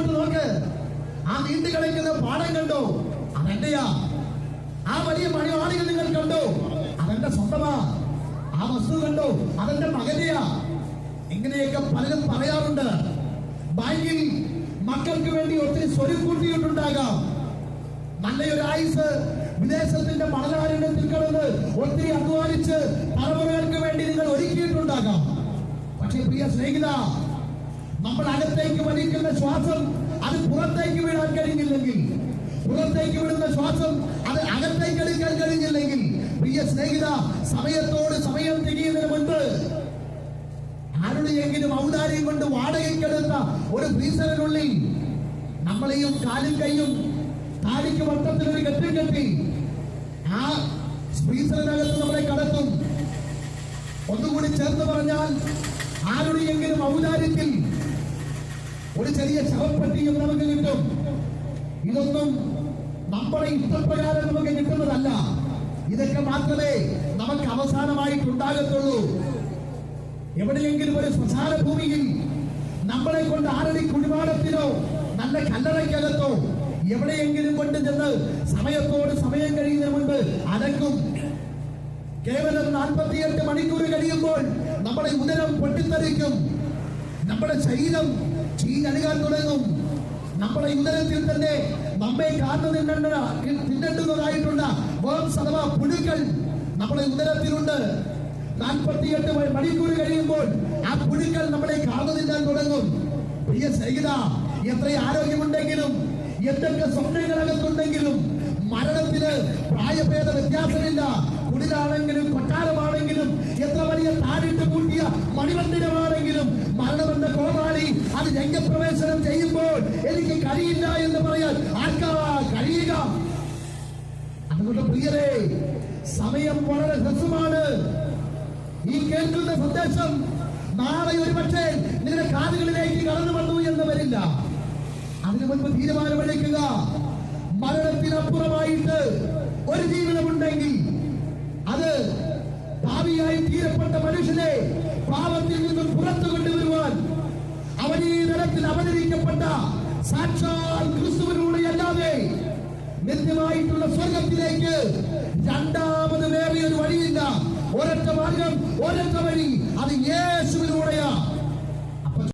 അങ്ങോട്ട് നോക്ക്. ആ നീണ്ടു കളിക്കുന്ന പാടം കണ്ടോ? അതെന്റെയാ. ആ വലിയ മണിവാളികൾ നിങ്ങൾ കണ്ടോ? അതെന്റെ സ്വന്തമാ. ആ വസ്തു കണ്ടോ? അതെന്റെ മകനെയാ. ഇങ്ങനെയൊക്കെ പലരും പറയാറുണ്ട്. ബാങ്കിൽ മക്കൾക്ക് വേണ്ടി ഒത്തിരി സ്വരുക്കൂട്ടിയിട്ടുണ്ടാകാം. നല്ലൊരു ആയുസ് വിദേശത്തിന്റെ മണലാരണ്യത്തിൽ കിടന്ന് ഒത്തിരി അധ്വാനിച്ച് തലമുറകൾക്ക് വേണ്ടി നിങ്ങൾ ഒരുക്കിയിട്ടുണ്ടാകാം. പക്ഷെ പ്രിയ സ്നേഹിത, നമ്മൾ അകത്തേക്ക് വലിക്കുന്ന ശ്വാസം അത് പുറത്തേക്ക് വിടാൻ കഴിഞ്ഞില്ലെങ്കിൽ, പുറത്തേക്ക് വിടുന്ന ശ്വാസം അത് അകത്തേക്ക് എടുക്കാൻ കഴിഞ്ഞില്ലെങ്കിൽ, പ്രിയ സ്നേഹിത, സമയത്തോട് സമയം തികയുന്നതിന് മുൻപ് ആരുടെയെങ്കിലും ഔദാര്യം കൊണ്ട് വാടകയ്ക്കെടുത്ത ഒരു ഫ്രീസറിനുള്ളിൽ നമ്മളെയും കാലും കൈയും താടിക്ക് വട്ടത്തിൽ ഒരു കെട്ടി കെട്ടി ആ ഫ്രീസറിനകത്ത് നമ്മളെ കടത്തും. ഒന്നുകൂടി ചേർന്ന് പറഞ്ഞാൽ, ആരുടെയെങ്കിലും ഔദാര്യത്തിൽ ഒരു ചെറിയ ശവപ്പെട്ടിയും നമുക്ക് കിട്ടും. ഇതൊന്നും നമ്മുടെ ഇഷ്ടപ്രകാരം നമുക്ക് കിട്ടുന്നതല്ല. ഇതൊക്കെ മാത്രമേ നമുക്ക് അവസാനമായിട്ടുണ്ടാകത്തുള്ളൂ. എവിടെയെങ്കിലും ഒരു ശ്മശാന ഭൂമിയിൽ നമ്മളെ കൊണ്ട് ആരടി കുടിമാടത്തിനോ നല്ല കല്ലറയ്ക്കകത്തോ എവിടെയെങ്കിലും കൊണ്ട് ചെന്ന് സമയത്തോട് സമയം കഴിയുന്നതിന് മുൻപ് അടക്കും. കേവലം 48 മണിക്കൂർ കഴിയുമ്പോൾ നമ്മുടെ ഉദരം പൊട്ടിത്തെറിക്കും. നമ്മുടെ ശരീരം ചീഞ്ഞഴുകാൻ തുടങ്ങും. നമ്മുടെ ഉദരത്തിൽ തന്നെ നമ്മെ കാത്തു തിന്നേണ്ടുന്നതായിട്ടുള്ള വേംസ് അഥവാ പുഴുക്കൾ നമ്മുടെ ഉദരത്തിലുണ്ട്. 48 മണിക്കൂർ കഴിയുമ്പോൾ ആ പുഴുക്കൾ നമ്മളെ കാത്തു തിന്നാൻ തുടങ്ങും. പ്രിയ സ്നേഹിത, എത്ര ആരോഗ്യമുണ്ടെങ്കിലും എന്തൊക്കെ സ്വപ്നങ്ങളകത്തുണ്ടെങ്കിലും മരണത്തിന് പ്രായഭേദ വ്യത്യാസമില്ല. കുടിലാണെങ്കിലും കൊട്ടാരമാണെങ്കിലും എത്ര വലിയ താഴിട്ട് കൂട്ടിയ മണിമന്ദിരമാണെങ്കിലും മരണമെന്ന കോമാളി അത് രംഗപ്രവേശനം ചെയ്യുമ്പോൾ എനിക്ക് കഴിയില്ല എന്ന് പറയാൻ ആർക്കാ കഴിയുക? അതുകൊണ്ട് പ്രിയരെ, സമയം വളരെ ഹ്രസ്വമാണ്. ഈ കേൾക്കുന്ന സന്ദേശം നാളെ ഒരു പക്ഷേ നിങ്ങളുടെ കാതുകളിലേക്ക് കടന്നു വന്നു എന്ന് വരില്ല. അതിനു മുൻപ് തീരുമാനമെടുക്കുക. മരണത്തിനപ്പുറമായിട്ട് ഒരു ജീവിതമുണ്ടെങ്കിൽ അത് പാപിയായി തീരപ്പെട്ട മനുഷ്യനെ പാപത്തിൽ നിന്നും പുറത്തു കൊണ്ടുവരുവാൻ അവൻ ഈ തലത്തിൽ അവതരിക്കപ്പെട്ട സാക്ഷാൽ ക്രിസ്തുവിലൂടെ അല്ലാതെ നിത്യമായിട്ടുള്ള സ്വർഗത്തിലേക്ക് രണ്ടാമത് വേറെ ഒരു വഴിയില്ല. ഒരൊറ്റ മാർഗം, ഒരൊറ്റ വഴി.